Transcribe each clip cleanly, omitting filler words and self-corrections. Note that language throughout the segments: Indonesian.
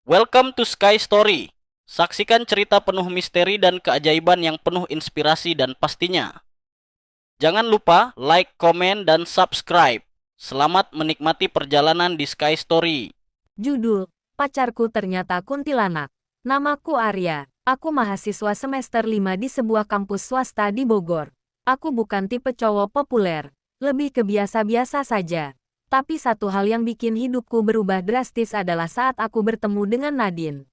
Welcome to Sky Story. Saksikan cerita penuh misteri dan keajaiban yang penuh inspirasi dan pastinya. Jangan lupa like, komen, dan subscribe. Selamat menikmati perjalanan di Sky Story. Judul, Pacarku Ternyata Kuntilanak. Namaku Arya. Aku mahasiswa semester 5 di sebuah kampus swasta di Bogor. Aku bukan tipe cowok populer. Lebih ke biasa-biasa saja. Tapi satu hal yang bikin hidupku berubah drastis adalah saat aku bertemu dengan Nadine.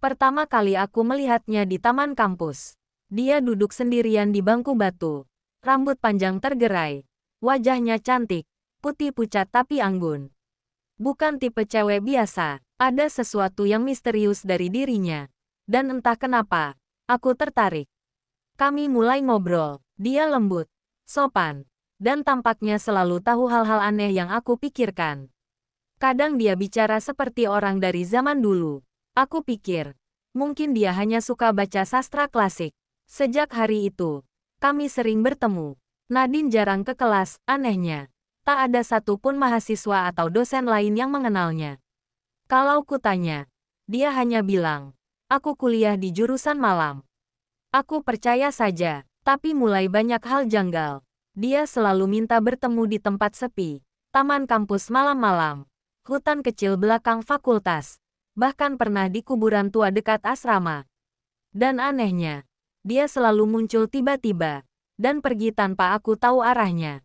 Pertama kali aku melihatnya di taman kampus. Dia duduk sendirian di bangku batu. Rambut panjang tergerai. Wajahnya cantik, putih pucat tapi anggun. Bukan tipe cewek biasa, ada sesuatu yang misterius dari dirinya. Dan entah kenapa, aku tertarik. Kami mulai ngobrol, dia lembut, sopan, dan tampaknya selalu tahu hal-hal aneh yang aku pikirkan. Kadang dia bicara seperti orang dari zaman dulu. Aku pikir, mungkin dia hanya suka baca sastra klasik. Sejak hari itu, kami sering bertemu. Nadine jarang ke kelas, anehnya. Tak ada satupun mahasiswa atau dosen lain yang mengenalnya. Kalau kutanya, dia hanya bilang, aku kuliah di jurusan malam. Aku percaya saja, tapi mulai banyak hal janggal. Dia selalu minta bertemu di tempat sepi, taman kampus malam-malam, hutan kecil belakang fakultas, bahkan pernah di kuburan tua dekat asrama. Dan anehnya, dia selalu muncul tiba-tiba, dan pergi tanpa aku tahu arahnya.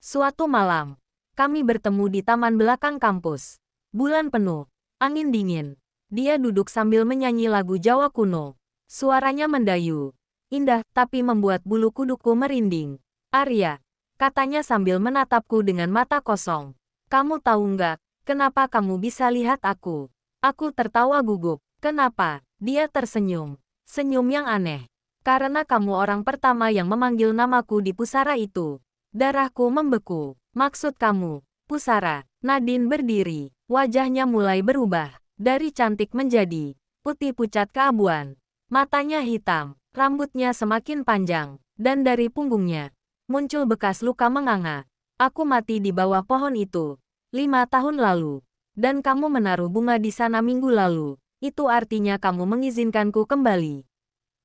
Suatu malam, kami bertemu di taman belakang kampus. Bulan penuh, angin dingin. Dia duduk sambil menyanyi lagu Jawa kuno. Suaranya mendayu, indah tapi membuat bulu kuduku merinding. Arya, katanya sambil menatapku dengan mata kosong. Kamu tahu nggak, kenapa kamu bisa lihat aku? Aku tertawa gugup. Kenapa? Dia tersenyum. Senyum yang aneh. Karena kamu orang pertama yang memanggil namaku di pusara itu. Darahku membeku. Maksud kamu, pusara. Nadine berdiri. Wajahnya mulai berubah. Dari cantik menjadi putih pucat keabuan. Matanya hitam. Rambutnya semakin panjang. Dan dari punggungnya muncul bekas luka menganga. Aku mati di bawah pohon itu 5 tahun lalu. Dan kamu menaruh bunga di sana minggu lalu. Itu artinya kamu mengizinkanku kembali.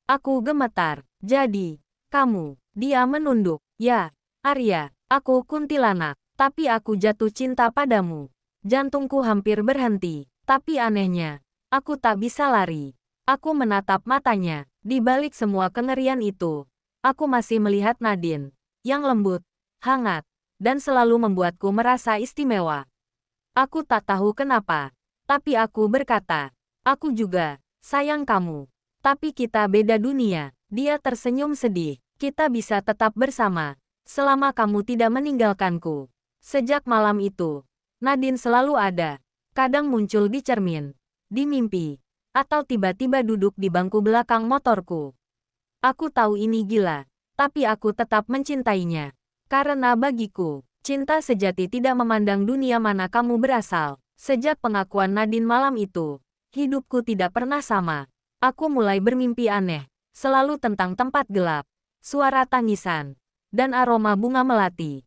Aku gemetar. Jadi, kamu, dia menunduk. Ya, Arya, aku kuntilanak. Tapi aku jatuh cinta padamu. Jantungku hampir berhenti. Tapi anehnya, aku tak bisa lari. Aku menatap matanya. Di balik semua kengerian itu, aku masih melihat Nadine yang lembut, hangat, dan selalu membuatku merasa istimewa. Aku tak tahu kenapa, tapi aku berkata, aku juga sayang kamu. Tapi kita beda dunia. Dia tersenyum sedih. Kita bisa tetap bersama selama kamu tidak meninggalkanku. Sejak malam itu, Nadine selalu ada. Kadang muncul di cermin, di mimpi, atau tiba-tiba duduk di bangku belakang motorku. Aku tahu ini gila, tapi aku tetap mencintainya. Karena bagiku, cinta sejati tidak memandang dunia mana kamu berasal. Sejak pengakuan Nadine malam itu, hidupku tidak pernah sama. Aku mulai bermimpi aneh, selalu tentang tempat gelap, suara tangisan, dan aroma bunga melati.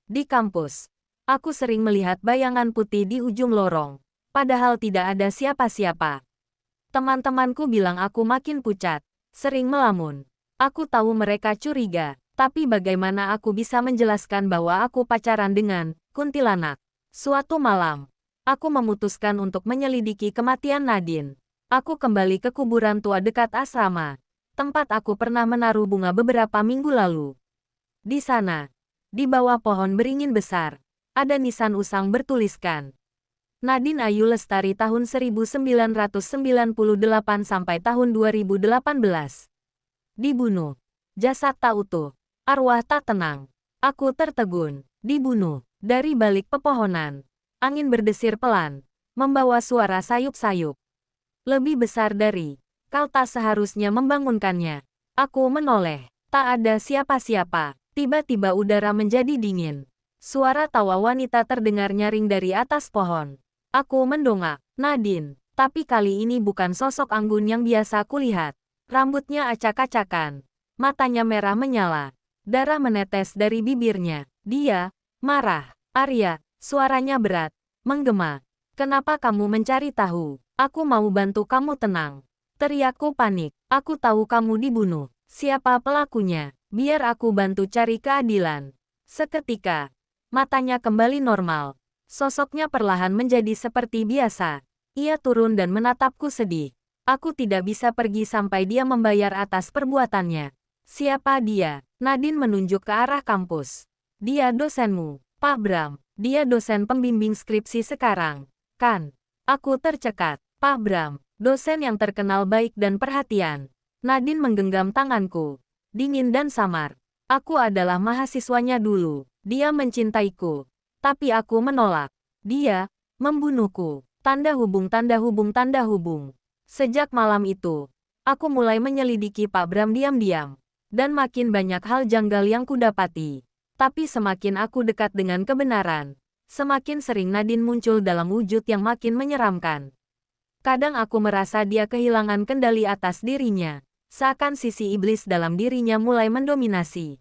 Di kampus, aku sering melihat bayangan putih di ujung lorong, padahal tidak ada siapa-siapa. Teman-temanku bilang aku makin pucat, sering melamun. Aku tahu mereka curiga, tapi bagaimana aku bisa menjelaskan bahwa aku pacaran dengan kuntilanak? Suatu malam, aku memutuskan untuk menyelidiki kematian Nadine. Aku kembali ke kuburan tua dekat asrama, tempat aku pernah menaruh bunga beberapa minggu lalu. Di sana, di bawah pohon beringin besar, ada nisan usang bertuliskan Nadine Ayu Lestari tahun 1998 sampai tahun 2018. Dibunuh. Jasad tak utuh. Arwah tak tenang. Aku tertegun. Dibunuh. Dari balik pepohonan. Angin berdesir pelan. Membawa suara sayup-sayup. Lebih besar dari. Kau tak seharusnya membangunkannya. Aku menoleh. Tak ada siapa-siapa. Tiba-tiba udara menjadi dingin. Suara tawa wanita terdengar nyaring dari atas pohon. Aku mendongak. Nadine. Tapi kali ini bukan sosok anggun yang biasa kulihat. Rambutnya acak-acakan. Matanya merah menyala. Darah menetes dari bibirnya. Dia marah. Arya, suaranya berat, menggema. Kenapa kamu mencari tahu? Aku mau bantu kamu tenang. Teriakku panik. Aku tahu kamu dibunuh. Siapa pelakunya? Biar aku bantu cari keadilan. Seketika, matanya kembali normal. Sosoknya perlahan menjadi seperti biasa. Ia turun dan menatapku sedih. Aku tidak bisa pergi sampai dia membayar atas perbuatannya. Siapa dia? Nadine menunjuk ke arah kampus. Dia dosenmu, Pak Bram. Dia dosen pembimbing skripsi sekarang, kan? Aku tercekat. Pak Bram, dosen yang terkenal baik dan perhatian. Nadine menggenggam tanganku. Dingin dan samar. Aku adalah mahasiswanya dulu. Dia mencintaiku. Tapi aku menolak. Dia membunuhku. Tanda hubung, tanda hubung, tanda hubung. Sejak malam itu, aku mulai menyelidiki Pak Bram diam-diam. Dan makin banyak hal janggal yang kudapati. Tapi semakin aku dekat dengan kebenaran, semakin sering Nadine muncul dalam wujud yang makin menyeramkan. Kadang aku merasa dia kehilangan kendali atas dirinya, seakan sisi iblis dalam dirinya mulai mendominasi.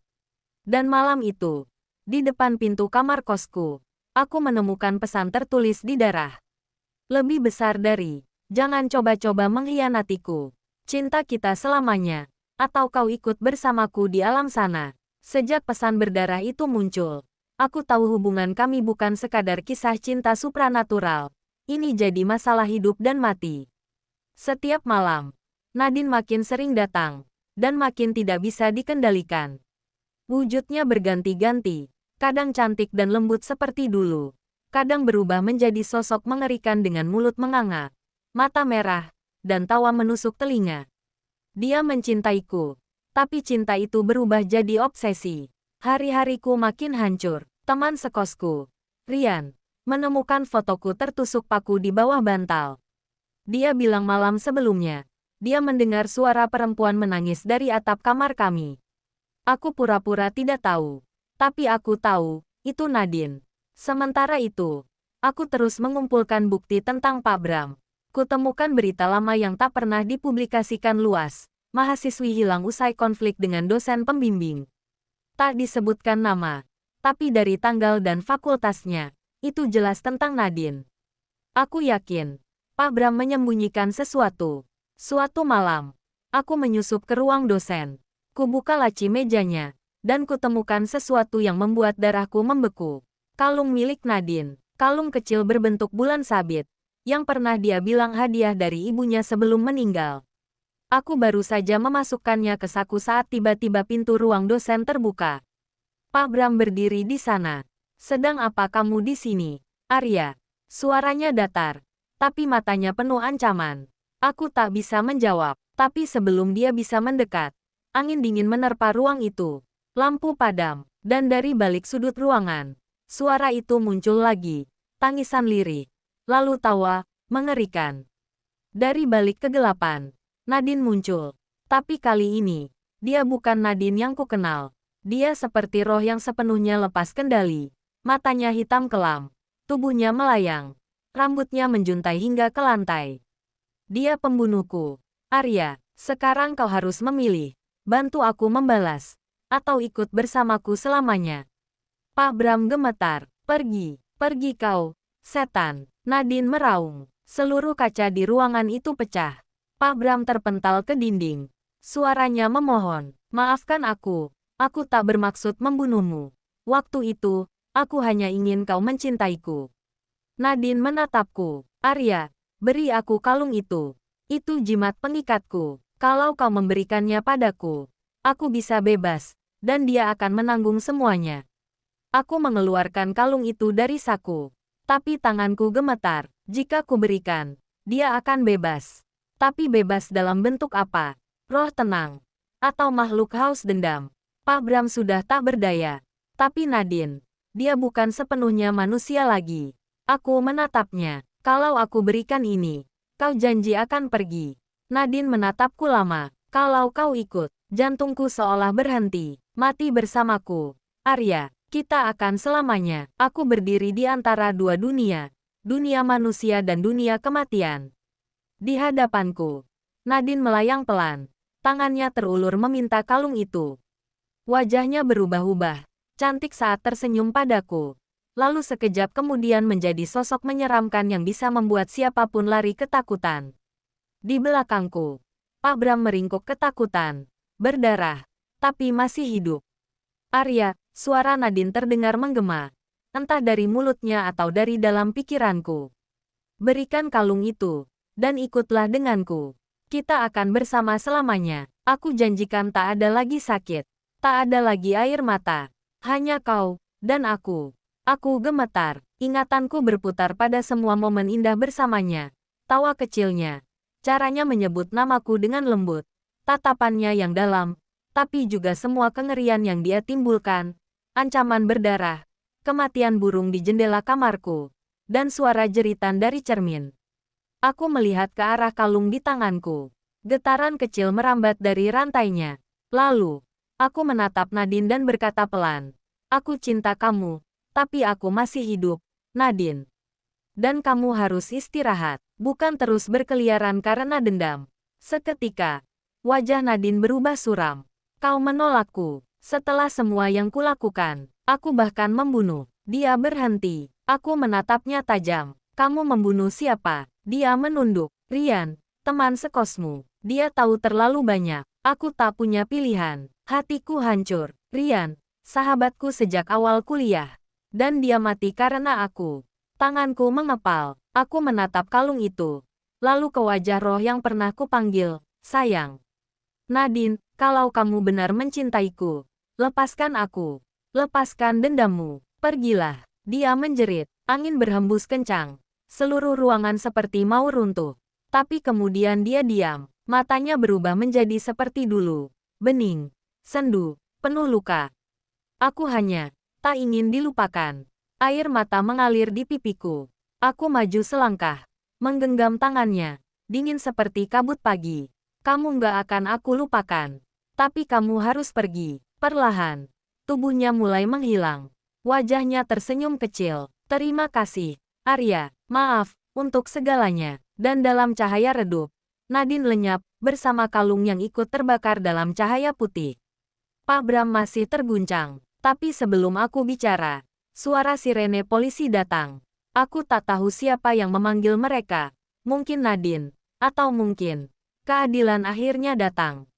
Dan malam itu, di depan pintu kamar kosku, aku menemukan pesan tertulis di darah. Lebih besar dari, jangan coba-coba mengkhianatiku. Cinta kita selamanya. Atau kau ikut bersamaku di alam sana. Sejak pesan berdarah itu muncul, aku tahu hubungan kami bukan sekadar kisah cinta supranatural. Ini jadi masalah hidup dan mati. Setiap malam, Nadine makin sering datang, dan makin tidak bisa dikendalikan. Wujudnya berganti-ganti, kadang cantik dan lembut seperti dulu. Kadang berubah menjadi sosok mengerikan dengan mulut menganga, mata merah, dan tawa menusuk telinga. Dia mencintaiku, tapi cinta itu berubah jadi obsesi. Hari-hariku makin hancur. Teman sekosku, Rian, menemukan fotoku tertusuk paku di bawah bantal. Dia bilang malam sebelumnya, dia mendengar suara perempuan menangis dari atap kamar kami. Aku pura-pura tidak tahu, tapi aku tahu, itu Nadine. Sementara itu, aku terus mengumpulkan bukti tentang Pak Bram. Kutemukan berita lama yang tak pernah dipublikasikan luas. Mahasiswi hilang usai konflik dengan dosen pembimbing. Tak disebutkan nama, tapi dari tanggal dan fakultasnya, itu jelas tentang Nadine. Aku yakin, Pak Bram menyembunyikan sesuatu. Suatu malam, aku menyusup ke ruang dosen. Kubuka laci mejanya, dan kutemukan sesuatu yang membuat darahku membeku. Kalung milik Nadine, kalung kecil berbentuk bulan sabit, yang pernah dia bilang hadiah dari ibunya sebelum meninggal. Aku baru saja memasukkannya ke saku saat tiba-tiba pintu ruang dosen terbuka. Pak Bram berdiri di sana. Sedang apa kamu di sini, Arya? Suaranya datar, tapi matanya penuh ancaman. Aku tak bisa menjawab, tapi sebelum dia bisa mendekat, angin dingin menerpa ruang itu. Lampu padam, dan dari balik sudut ruangan, suara itu muncul lagi. Tangisan lirih, lalu tawa, mengerikan. Dari balik kegelapan, Nadine muncul. Tapi kali ini, dia bukan Nadine yang kukenal. Dia seperti roh yang sepenuhnya lepas kendali. Matanya hitam kelam. Tubuhnya melayang. Rambutnya menjuntai hingga ke lantai. Dia pembunuhku. Arya, sekarang kau harus memilih. Bantu aku membalas. Atau ikut bersamaku selamanya. Pak Bram gemetar. Pergi, pergi kau, setan. Nadine meraung. Seluruh kaca di ruangan itu pecah. Pak Bram terpental ke dinding. Suaranya memohon, maafkan aku tak bermaksud membunuhmu. Waktu itu, aku hanya ingin kau mencintaiku. Nadine menatapku. Arya, beri aku kalung itu. Itu jimat pengikatku. Kalau kau memberikannya padaku, aku bisa bebas, dan dia akan menanggung semuanya. Aku mengeluarkan kalung itu dari saku. Tapi tanganku gemetar. Jika kuberikan, dia akan bebas. Tapi bebas dalam bentuk apa? Roh tenang? Atau makhluk haus dendam? Pak Bram sudah tak berdaya. Tapi Nadine, dia bukan sepenuhnya manusia lagi. Aku menatapnya. Kalau aku berikan ini, kau janji akan pergi. Nadine menatapku lama. Kalau kau ikut, jantungku seolah berhenti. Mati bersamaku. Arya, kita akan selamanya. Aku berdiri di antara dua dunia. Dunia manusia dan dunia kematian. Di hadapanku, Nadine melayang pelan. Tangannya terulur meminta kalung itu. Wajahnya berubah-ubah, cantik saat tersenyum padaku. lalu sekejap kemudian menjadi sosok menyeramkan yang bisa membuat siapapun lari ketakutan. Di belakangku, Pak Bram meringkuk ketakutan, berdarah, tapi masih hidup. Arya, suara Nadine terdengar menggema, entah dari mulutnya atau dari dalam pikiranku. Berikan kalung itu, dan ikutlah denganku. Kita akan bersama selamanya. Aku janjikan tak ada lagi sakit, tak ada lagi air mata. Hanya kau, dan aku. Aku gemetar, ingatanku berputar pada semua momen indah bersamanya. Tawa kecilnya, caranya menyebut namaku dengan lembut, tatapannya yang dalam, tapi juga semua kengerian yang dia timbulkan, ancaman berdarah, kematian burung di jendela kamarku, dan suara jeritan dari cermin. Aku melihat ke arah kalung di tanganku. Getaran kecil merambat dari rantainya. Lalu, aku menatap Nadine dan berkata pelan, "Aku cinta kamu, tapi aku masih hidup, Nadine. Dan kamu harus istirahat, bukan terus berkeliaran karena dendam." Seketika, wajah Nadine berubah suram. "Kau menolakku. Setelah semua yang kulakukan, aku bahkan membunuh." Dia berhenti. Aku menatapnya tajam. "Kamu membunuh siapa?" Dia menunduk. "Rian, teman sekosmu. Dia tahu terlalu banyak. Aku tak punya pilihan." Hatiku hancur. "Rian, sahabatku sejak awal kuliah. Dan dia mati karena aku." Tanganku mengepal. Aku menatap kalung itu. Lalu ke wajah roh yang pernah kupanggil, "Sayang." "Nadine, kalau kamu benar mencintaiku, lepaskan aku. Lepaskan dendammu. Pergilah." Dia menjerit. Angin berhembus kencang. Seluruh ruangan seperti mau runtuh. Tapi kemudian dia diam. Matanya berubah menjadi seperti dulu. Bening, sendu, penuh luka. Aku hanya tak ingin dilupakan. Air mata mengalir di pipiku. Aku maju selangkah, menggenggam tangannya, dingin seperti kabut pagi. "Kamu nggak akan aku lupakan. Tapi kamu harus pergi." Perlahan, tubuhnya mulai menghilang. Wajahnya tersenyum kecil. "Terima kasih, Arya. Maaf untuk segalanya." Dan dalam cahaya redup, Nadine lenyap bersama kalung yang ikut terbakar dalam cahaya putih. Pak Bram masih terguncang. Tapi sebelum aku bicara, suara sirene polisi datang. Aku tak tahu siapa yang memanggil mereka. Mungkin Nadine, atau mungkin keadilan akhirnya datang.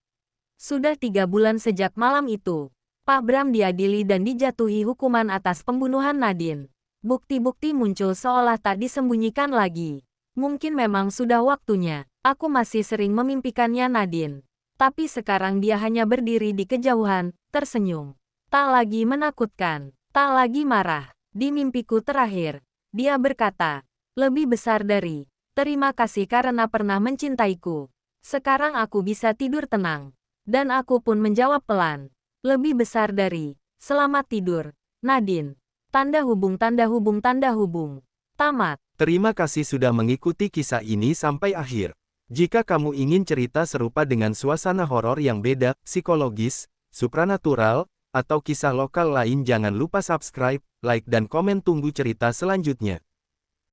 Sudah 3 bulan sejak malam itu, Pak Bram diadili dan dijatuhi hukuman atas pembunuhan Nadine. Bukti-bukti muncul seolah tak disembunyikan lagi. Mungkin memang sudah waktunya. Aku masih sering memimpikannya Nadine. Tapi sekarang dia hanya berdiri di kejauhan, tersenyum. Tak lagi menakutkan, tak lagi marah. Di mimpiku terakhir, dia berkata, "Lebih besar dari, terima kasih karena pernah mencintaiku. Sekarang aku bisa tidur tenang." Dan aku pun menjawab pelan, "Lebih besar dari, selamat tidur, Nadine." Tanda hubung, tanda hubung, tanda hubung. Tamat. Terima kasih sudah mengikuti kisah ini sampai akhir. Jika kamu ingin cerita serupa dengan suasana horor yang beda, psikologis, supranatural, atau kisah lokal lain, jangan lupa subscribe, like dan komen. Tunggu cerita selanjutnya.